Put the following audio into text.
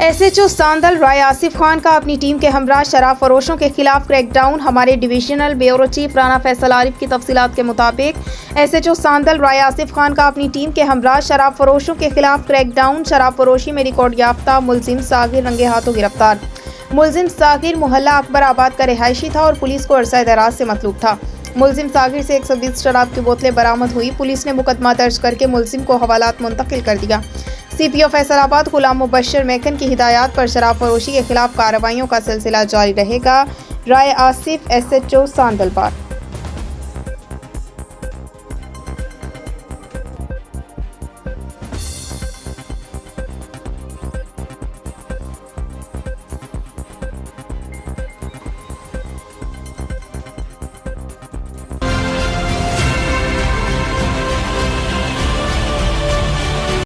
SHO Sandal राय आसिफ खान का अपनी team के हमरा शराब फरोशों के खिलाफ क्रैकडाउन। हमारे divisional bureau chief Rana Faisal Arif की तफसीलात के मुताबिक एसएचओ सांदल राय आसिफ खान का अपनी टीम के हमरा शराब फरोशों के खिलाफ क्रैकडाउन। शराब फरोशी में रिकॉर्ड याफ्ता मुलजिम सागिर रंगे हाथों गिरफ्तार। मुलजिम सागिर मोहल्ला अकबर आबाद का रिहायशी था और पुलिस को अरसा दराज से मतलूब था। मुलजिम सागिर से 120 शराब की बोतलें बरामद हुई। पुलिस ने मुकदमा दर्ज करके मुलजिम को हवालात मुंतकिल कर दिया। सीपीओ फैसलाबाद गुलाम मुबश्शिर मेकन की हिदायत पर शराब फरोशी के खिलाफ कार्रवाइयों का सिलसिला जारी रहेगा। राय आसिफ एसएचओ सांदल बात।